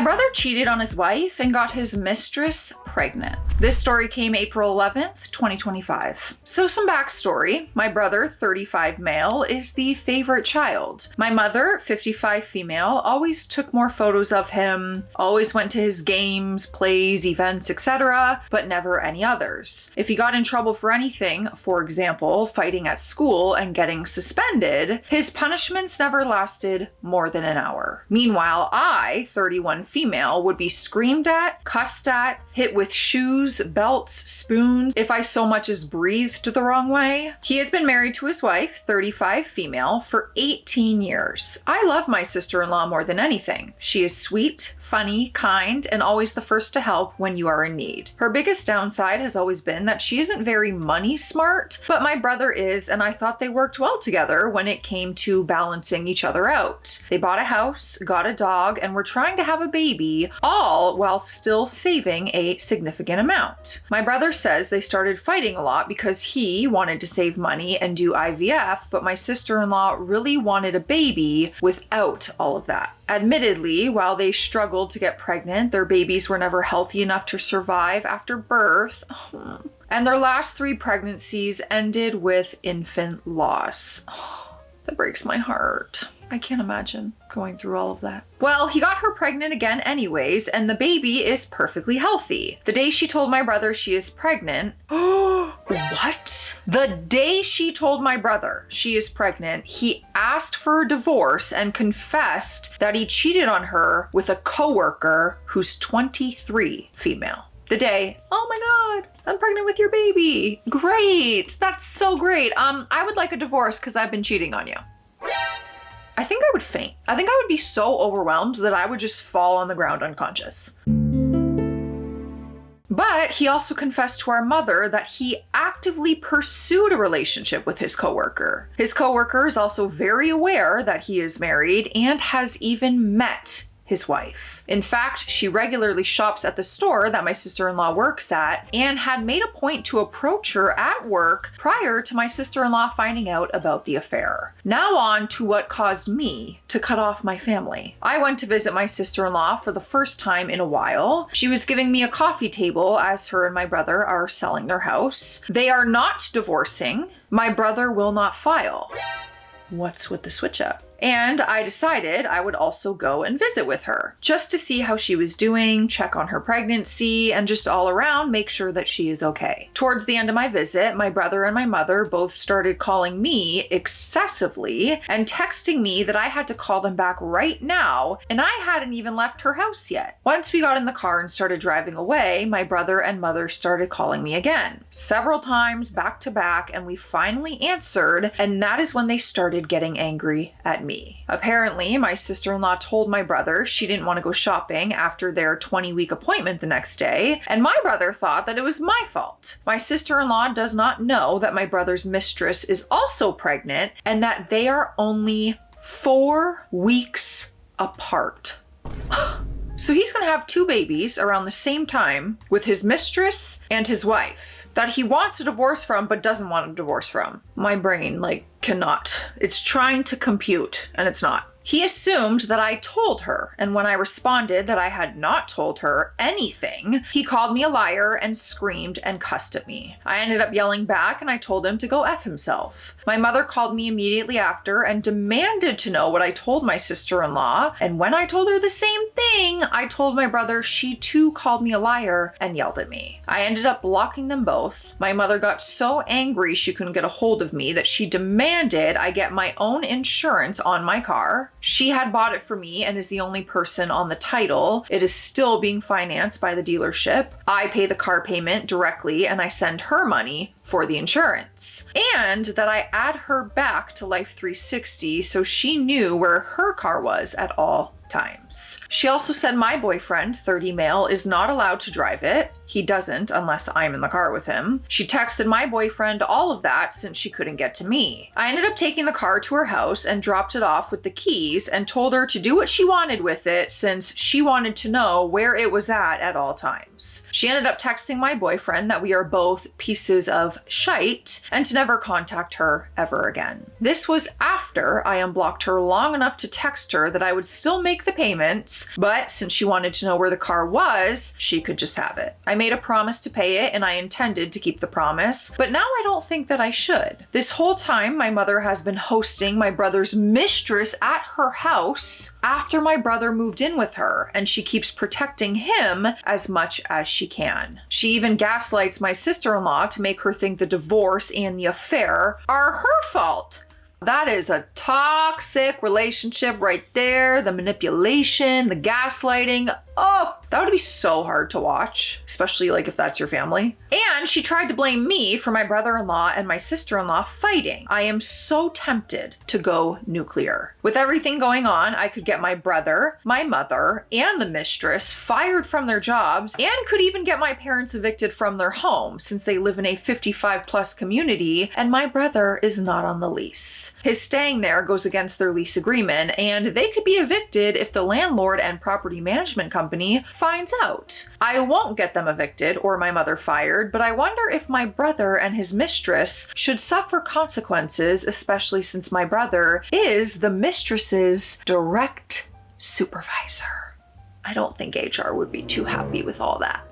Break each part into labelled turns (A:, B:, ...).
A: brother cheated on his wife and got his mistress pregnant. This story came April 11th, 2025. So some backstory. My brother, 35 male, is the favorite child. My mother, 55 female, always took more photos of him, always went to his games, plays, events, etc., but never any others. If he got in trouble for anything, for example, fighting at school and getting suspended, his punishments never lasted more than an hour. Meanwhile, I, 31 female, would be screamed at, cussed at, hit with shoes, belts, spoons, if I so much as breathed the wrong way. He has been married to his wife, 35 female, for 18 years. I love my sister-in-law more than anything. She is sweet, funny, kind, and always the first to help when you are in need. Her biggest downside has always been that she isn't very money smart, but my brother is, and I thought they worked well together when it came to balancing each other out. They bought a house, got a dog, and were trying to have a baby, all while still saving a significant amount. My brother says they started fighting a lot because he wanted to save money and do IVF, but my sister-in-law really wanted a baby without all of that. Admittedly, while they struggled to get pregnant, their babies were never healthy enough to survive after birth. And their last 3 pregnancies ended with infant loss. That breaks my heart. I can't imagine going through all of that. Well, he got her pregnant again anyways, and the baby is perfectly healthy. The day she told my brother she is pregnant, what? The day she told my brother she is pregnant, he asked for a divorce and confessed that he cheated on her with a coworker who's 23 female. The day, oh my God, I'm pregnant with your baby. Great, that's so great. I would like a divorce because I've been cheating on you. I think I would faint. I think I would be so overwhelmed that I would just fall on the ground unconscious. But he also confessed to our mother that he actively pursued a relationship with his coworker. His coworker is also very aware that he is married and has even met his wife. In fact, she regularly shops at the store that my sister-in-law works at and had made a point to approach her at work prior to my sister-in-law finding out about the affair. Now on to what caused me to cut off my family. I went to visit my sister-in-law for the first time in a while. She was giving me a coffee table as her and my brother are selling their house. They are not divorcing. My brother will not file. What's with the switch up? And I decided I would also go and visit with her just to see how she was doing, check on her pregnancy, and just all around make sure that she is okay. Towards the end of my visit, my brother and my mother both started calling me excessively and texting me that I had to call them back right now, and I hadn't even left her house yet. Once we got in the car and started driving away, my brother and mother started calling me again, several times back to back, and we finally answered, and that is when they started getting angry at me. Apparently, my sister-in-law told my brother she didn't want to go shopping after their 20-week appointment the next day, and my brother thought that it was my fault. My sister-in-law does not know that my brother's mistress is also pregnant and that they are only 4 weeks apart. So he's gonna have 2 babies around the same time with his mistress and his wife that he wants a divorce from but doesn't want a divorce from. My brain, cannot. It's trying to compute and it's not. He assumed that I told her, and when I responded that I had not told her anything, he called me a liar and screamed and cussed at me. I ended up yelling back and I told him to go F himself. My mother called me immediately after and demanded to know what I told my sister-in-law, and when I told her the same thing, I told my brother she too called me a liar and yelled at me. I ended up blocking them both. My mother got so angry she couldn't get a hold of me that she demanded I get my own insurance on my car. She had bought it for me and is the only person on the title. It is still being financed by the dealership. I pay the car payment directly and I send her money for the insurance. And that I add her back to Life 360 so she knew where her car was at all times. She also said my boyfriend, 30 male, is not allowed to drive it. He doesn't unless I'm in the car with him. She texted my boyfriend all of that since she couldn't get to me. I ended up taking the car to her house and dropped it off with the keys and told her to do what she wanted with it since she wanted to know where it was at all times. She ended up texting my boyfriend that we are both pieces of of shite and to never contact her ever again. This was after I unblocked her long enough to text her that I would still make the payments, but since she wanted to know where the car was, she could just have it. I made a promise to pay it and I intended to keep the promise, but now I don't think that I should. This whole time, my mother has been hosting my brother's mistress at her house after my brother moved in with her, and she keeps protecting him as much as she can. She even gaslights my sister-in-law to make her think the divorce and the affair are her fault. That is a toxic relationship right there. The manipulation, the gaslighting. Oh, that would be so hard to watch, especially like if that's your family. And she tried to blame me for my brother-in-law and my sister-in-law fighting. I am so tempted to go nuclear. With everything going on, I could get my brother, my mother, and the mistress fired from their jobs and could even get my parents evicted from their home since they live in a 55+ community and my brother is not on the lease. His staying there goes against their lease agreement and they could be evicted if the landlord and property management company finds out. I won't get them evicted or my mother fired, but I wonder if my brother and his mistress should suffer consequences, especially since my brother is the mistress's direct supervisor. I don't think HR would be too happy with all that.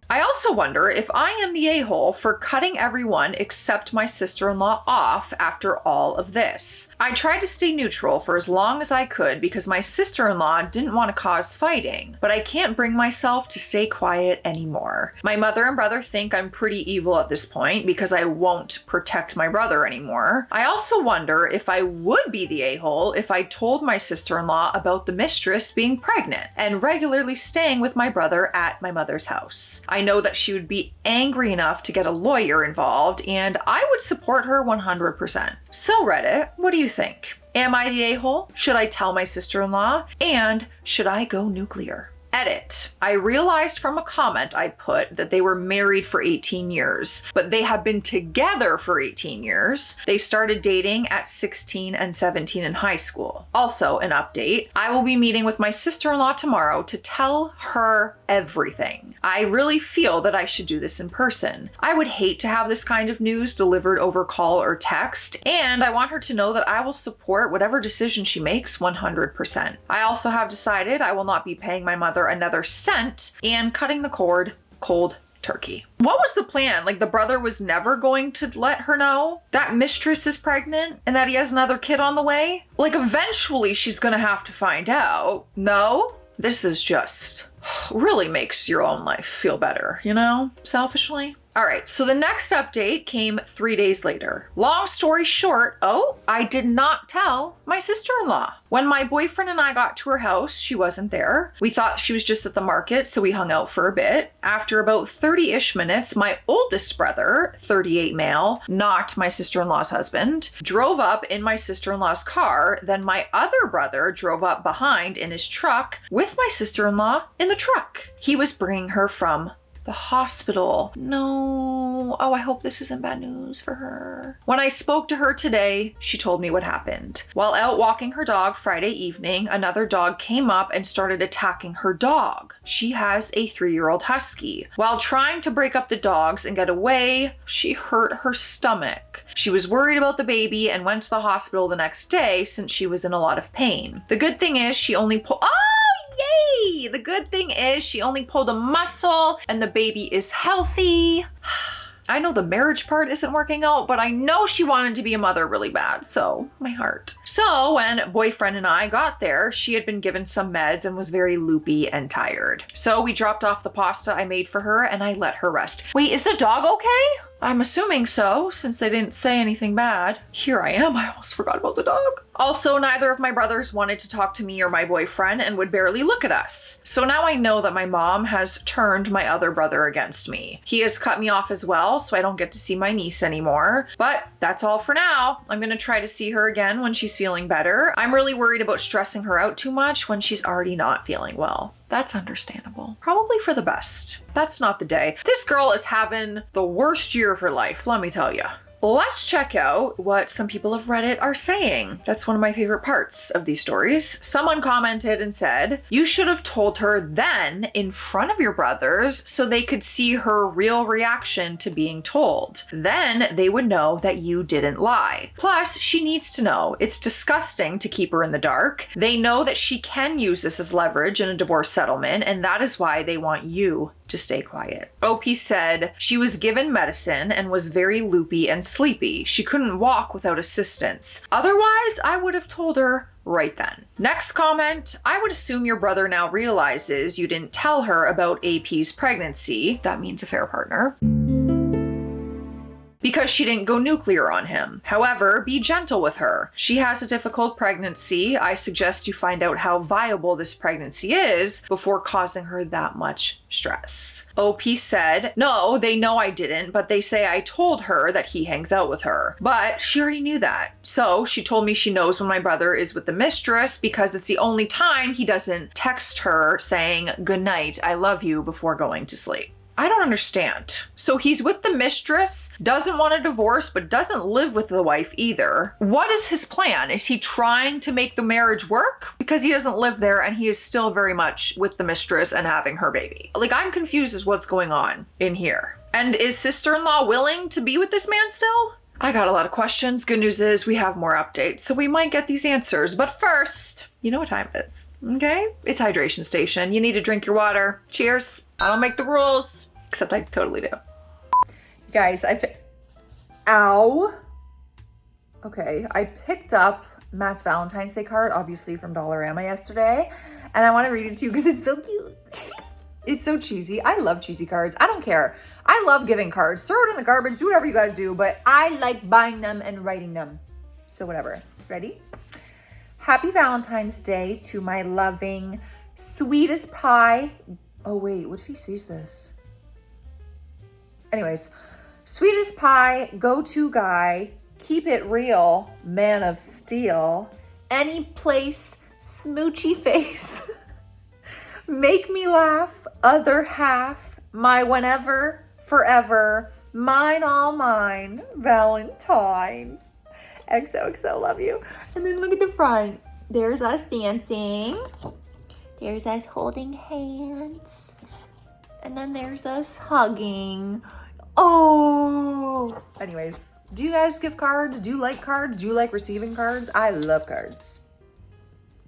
A: I also wonder if I am the a-hole for cutting everyone except my sister-in-law off after all of this. I tried to stay neutral for as long as I could because my sister-in-law didn't want to cause fighting, but I can't bring myself to stay quiet anymore. My mother and brother think I'm pretty evil at this point because I won't protect my brother anymore. I also wonder if I would be the a-hole if I told my sister-in-law about the mistress being pregnant and regularly staying with my brother at my mother's house. I know that she would be angry enough to get a lawyer involved, and I would support her 100%. So Reddit, what do you think? Am I the a-hole? Should I tell my sister-in-law? And should I go nuclear? Edit. I realized from a comment I put that they were married for 18 years, but they have been together for 18 years. They started dating at 16 and 17 in high school. Also, an update. I will be meeting with my sister-in-law tomorrow to tell her everything. I really feel that I should do this in person. I would hate to have this kind of news delivered over call or text, and I want her to know that I will support whatever decision she makes 100%. I also have decided I will not be paying my mother another cent and cutting the cord cold turkey. What was the plan? Like the brother was never going to let her know that mistress is pregnant and that he has another kid on the way? Like eventually she's gonna have to find out. No? This is just really makes your own life feel better, you know, selfishly. All right, so the next update came 3 days later. Long story short, I did not tell my sister-in-law. When my boyfriend and I got to her house, she wasn't there. We thought she was just at the market, so we hung out for a bit. After about 30-ish minutes, my oldest brother, 38 male, not my sister-in-law's husband, drove up in my sister-in-law's car. Then my other brother drove up behind in his truck with my sister-in-law in the truck. He was bringing her from the hospital. No. Oh, I hope this isn't bad news for her. When I spoke to her today, she told me what happened. While out walking her dog Friday evening, another dog came up and started attacking her dog. She has a 3-year-old husky. While trying to break up the dogs and get away, she hurt her stomach. She was worried about the baby and went to the hospital the next day since she was in a lot of pain. The good thing is she only yay! The good thing is she only pulled a muscle and the baby is healthy. I know the marriage part isn't working out, but I know she wanted to be a mother really bad, so my heart. So when boyfriend and I got there, she had been given some meds and was very loopy and tired. So we dropped off the pasta I made for her and I let her rest. Wait, is the dog okay? I'm assuming so, since they didn't say anything bad. Here I am, I almost forgot about the dog. Also, neither of my brothers wanted to talk to me or my boyfriend and would barely look at us. So now I know that my mom has turned my other brother against me. He has cut me off as well, so I don't get to see my niece anymore. But that's all for now. I'm gonna try to see her again when she's feeling better. I'm really worried about stressing her out too much when she's already not feeling well. That's understandable. Probably for the best. That's not the day. This girl is having the worst year of her life, let me tell you. let's check out what some people of Reddit are saying. That's one of my favorite parts of these stories. Someone commented and said, you should have told her then in front of your brothers so they could see her real reaction to being told. Then they would know that you didn't lie. Plus, she needs to know it's disgusting to keep her in the dark. They know that she can use this as leverage in a divorce settlement, and that is why they want you to stay quiet. OP said she was given medicine and was very loopy and sleepy. She couldn't walk without assistance. Otherwise, I would have told her right then. Next comment, I would assume your brother now realizes you didn't tell her about AP's pregnancy. That means a fair partner. Because she didn't go nuclear on him. However, be gentle with her. She has a difficult pregnancy. I suggest you find out how viable this pregnancy is before causing her that much stress. OP said, no, they know I didn't, but they say I told her that he hangs out with her. But she already knew that. So she told me she knows when my brother is with the mistress because it's the only time he doesn't text her saying, good night, I love you before going to sleep. I don't understand. So he's with the mistress, doesn't want a divorce, but doesn't live with the wife either. What is his plan? Is he trying to make the marriage work? Because he doesn't live there and he is still very much with the mistress and having her baby. Like, I'm confused as what's going on in here. And is sister-in-law willing to be with this man still? I got a lot of questions. Good news is we have more updates, so we might get these answers. But first, you know what time it is, okay? It's hydration station. You need to drink your water. Cheers. I don't make the rules, except I totally do. Guys, ow. Okay, I picked up Matt's Valentine's Day card, obviously from Dollarama yesterday, and I want to read it to you because it's so cute. It's so cheesy. I love cheesy cards. I don't care. I love giving cards. Throw it in the garbage, do whatever you gotta do, but I like buying them and writing them. So whatever. Ready? Happy Valentine's Day to my loving, sweetest pie. Oh wait, what if he sees this? Anyways, sweetest pie, go-to guy, keep it real, man of steel, any place, smoochy face, make me laugh, other half, my whenever, forever, mine all mine, Valentine. XOXO, love you. And then look at the front. There's us dancing. There's us holding hands. And then there's us hugging. Oh. Anyways, do you guys give cards? Do you like cards? Do you like receiving cards? I love cards.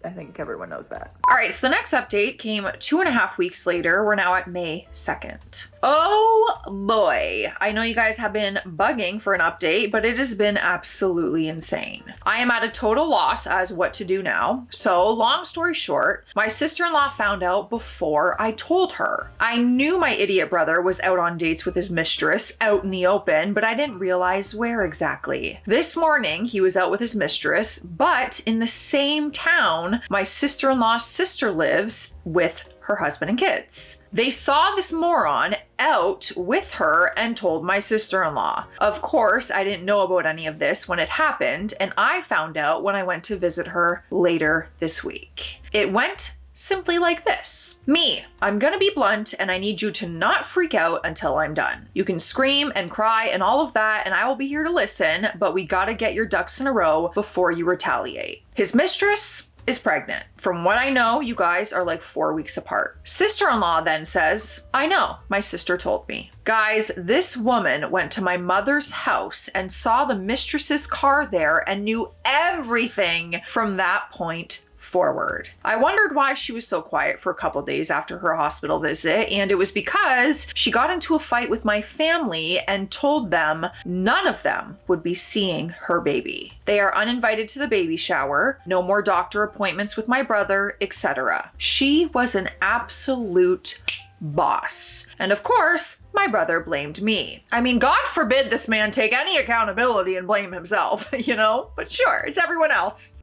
A: I think everyone knows that. All right, so the next update came 2.5 weeks later. We're now at May 2nd. Oh boy. I know you guys have been bugging for an update, but it has been absolutely insane. I am at a total loss as what to do now. So long story short, my sister-in-law found out before I told her. I knew my idiot brother was out on dates with his mistress out in the open, but I didn't realize where exactly. This morning, he was out with his mistress, but in the same town my sister-in-law's sister lives with her husband and kids. They saw this moron out with her and told my sister-in-law. Of course, I didn't know about any of this when it happened, and I found out when I went to visit her later this week. It went simply like this. Me, I'm gonna be blunt and I need you to not freak out until I'm done. You can scream and cry and all of that and I will be here to listen, but we gotta get your ducks in a row before you retaliate. His mistress is pregnant. From what I know, you guys are like 4 weeks apart. Sister-in-law then says, I know, my sister told me. Guys, this woman went to my mother's house and saw the mistress's car there and knew everything from that point forward. I wondered why she was so quiet for a couple days after her hospital visit, and it was because she got into a fight with my family and told them none of them would be seeing her baby. They are uninvited to the baby shower, no more doctor appointments with my brother, etc. She was an absolute boss. And of course, my brother blamed me. I mean, God forbid this man take any accountability and blame himself, you know? But sure, it's everyone else.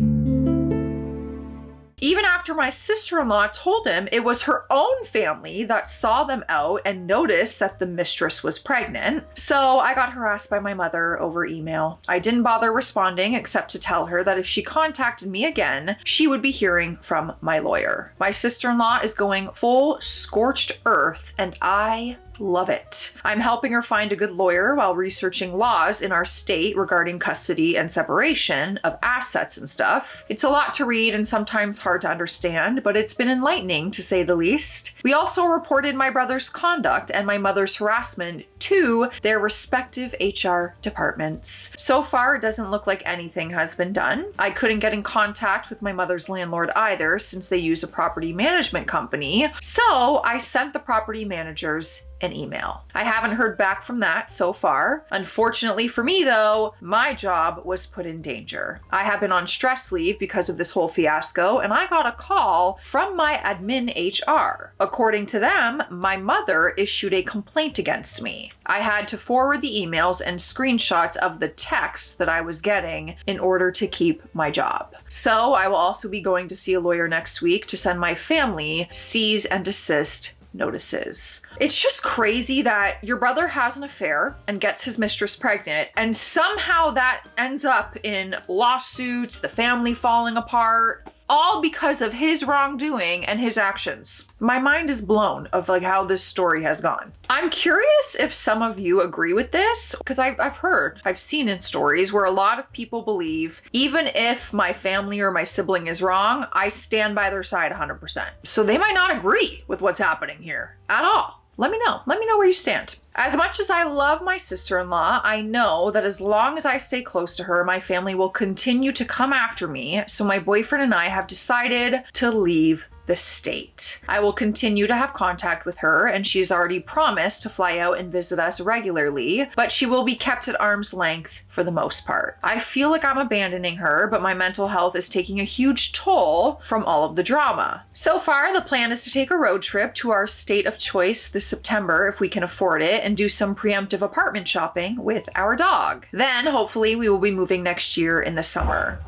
A: Even after my sister-in-law told him it was her own family that saw them out and noticed that the mistress was pregnant. So I got harassed by my mother over email. I didn't bother responding except to tell her that if she contacted me again, she would be hearing from my lawyer. My sister-in-law is going full scorched earth and I love it. I'm helping her find a good lawyer while researching laws in our state regarding custody and separation of assets and stuff. It's a lot to read and sometimes hard to understand, but it's been enlightening to say the least. We also reported my brother's conduct and my mother's harassment to their respective HR departments. So far, it doesn't look like anything has been done. I couldn't get in contact with my mother's landlord either since they use a property management company. So I sent the property managers an email. I haven't heard back from that so far. Unfortunately for me though, my job was put in danger. I have been on stress leave because of this whole fiasco and I got a call from my admin HR. According to them, my mother issued a complaint against me. I had to forward the emails and screenshots of the text that I was getting in order to keep my job. So I will also be going to see a lawyer next week to send my family cease and desist notices. It's just crazy that your brother has an affair and gets his mistress pregnant, and somehow that ends up in lawsuits, the family falling apart, all because of his wrongdoing and his actions. My mind is blown of like how this story has gone. I'm curious if some of you agree with this, because I've seen in stories where a lot of people believe even if my family or my sibling is wrong, I stand by their side 100%. So they might not agree with what's happening here at all. Let me know. Let me know where you stand. As much as I love my sister-in-law, I know that as long as I stay close to her, my family will continue to come after me. So my boyfriend and I have decided to leave the state. I will continue to have contact with her, and she's already promised to fly out and visit us regularly, but she will be kept at arm's length for the most part. I feel like I'm abandoning her, but my mental health is taking a huge toll from all of the drama. So far, the plan is to take a road trip to our state of choice this September if we can afford it, and do some preemptive apartment shopping with our dog. Then, hopefully, we will be moving next year in the summer.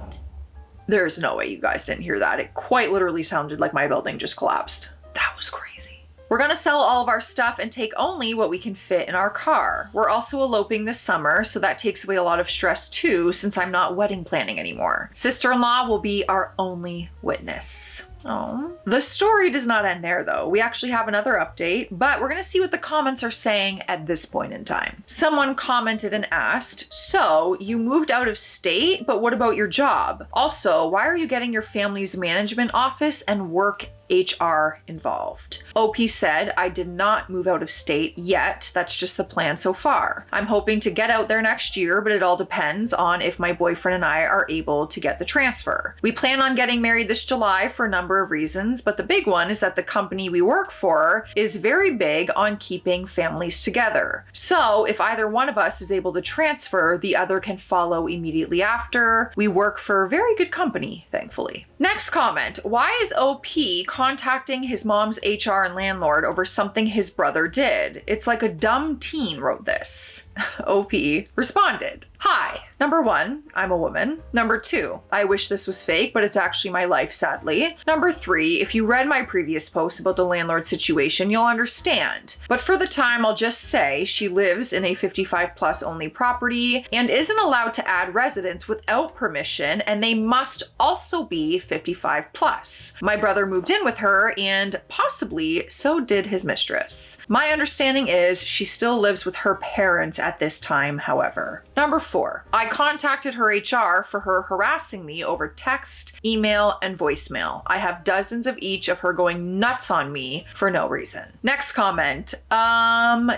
A: There's no way you guys didn't hear that. It quite literally sounded like my building just collapsed. That was crazy. We're gonna sell all of our stuff and take only what we can fit in our car. We're also eloping this summer, so that takes away a lot of stress too, since I'm not wedding planning anymore. Sister-in-law will be our only witness. Oh. The story does not end there though. We actually have another update, but we're gonna see what the comments are saying at this point in time. Someone commented and asked, so you moved out of state, but what about your job? Also, why are you getting your family's management office and work HR involved? OP said, I did not move out of state yet. That's just the plan so far. I'm hoping to get out there next year, but it all depends on if my boyfriend and I are able to get the transfer. We plan on getting married this July for a number of reasons, but the big one is that the company we work for is very big on keeping families together. So if either one of us is able to transfer, the other can follow immediately after. We work for a very good company, thankfully. Next comment, why is OP contacting his mom's HR and landlord over something his brother did? It's like a dumb teen wrote this. OP responded, hi, number 1, I'm a woman. Number 2, I wish this was fake, but it's actually my life, sadly. Number 3, if you read my previous post about the landlord situation, you'll understand. But for the time, I'll just say she lives in a 55 plus only property and isn't allowed to add residents without permission, and they must also be 55 plus. My brother moved in with her, and possibly so did his mistress. My understanding is she still lives with her parents at this time, however. Number 4, I contacted her HR for her harassing me over text, email, and voicemail. I have dozens of each of her going nuts on me for no reason. Next comment,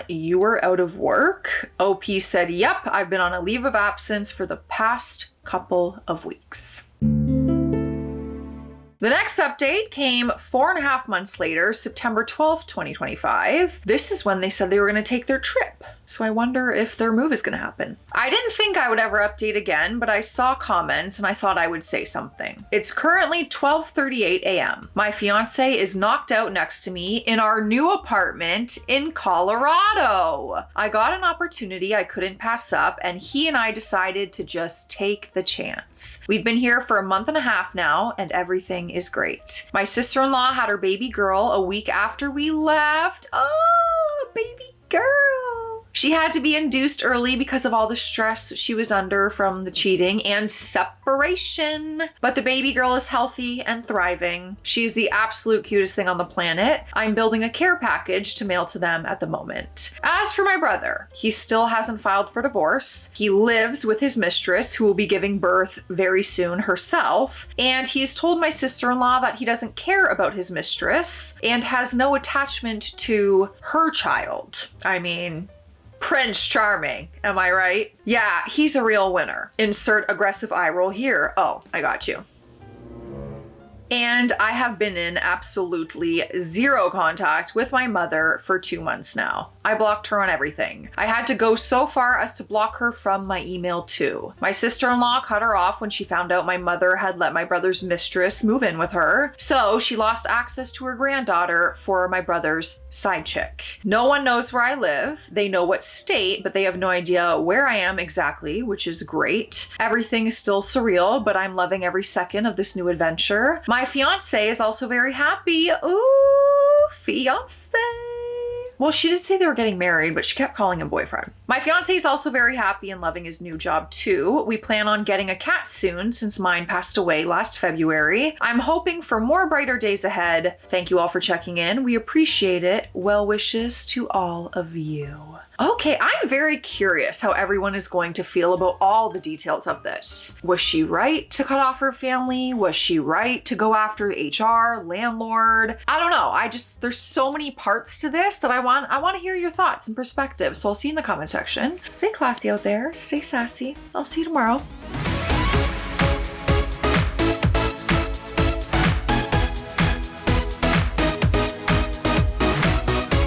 A: you were out of work? OP said, yep, I've been on a leave of absence for the past couple of weeks. The next update came 4.5 months later, September 12th, 2025. This is when they said they were going to take their trip. So I wonder if their move is going to happen. I didn't think I would ever update again, but I saw comments and I thought I would say something. It's currently 12:38 a.m. My fiance is knocked out next to me in our new apartment in Colorado. I got an opportunity I couldn't pass up, and he and I decided to just take the chance. We've been here for a month and a half now, and everything everything is great. My sister-in-law had her baby girl a week after we left. Oh, baby girl. She had to be induced early because of all the stress she was under from the cheating and separation. But the baby girl is healthy and thriving. She's the absolute cutest thing on the planet. I'm building a care package to mail to them at the moment. As for my brother, he still hasn't filed for divorce. He lives with his mistress, who will be giving birth very soon herself. And he's told my sister-in-law that he doesn't care about his mistress and has no attachment to her child. I mean, Prince Charming, am I right? Yeah, he's a real winner. Insert aggressive eye roll here. Oh, I got you. And I have been in absolutely zero contact with my mother for 2 months now. I blocked her on everything. I had to go so far as to block her from my email too. My sister-in-law cut her off when she found out my mother had let my brother's mistress move in with her. So she lost access to her granddaughter for my brother's side chick. No one knows where I live. They know what state, but they have no idea where I am exactly, which is great. Everything is still surreal, but I'm loving every second of this new adventure. My fiance is also very happy. Ooh, fiance. Well, she did say they were getting married, but she kept calling him boyfriend. My fiance is also very happy and loving his new job too. We plan on getting a cat soon since mine passed away last February. I'm hoping for more brighter days ahead. Thank you all for checking in. We appreciate it. Well wishes to all of you. Okay, I'm very curious how everyone is going to feel about all the details of this. Was she right to cut off her family? Was she right to go after HR, landlord? I don't know. There's so many parts to this that I want to hear your thoughts and perspectives. So I'll see you in the comment section. Stay classy out there. Stay sassy. I'll see you tomorrow.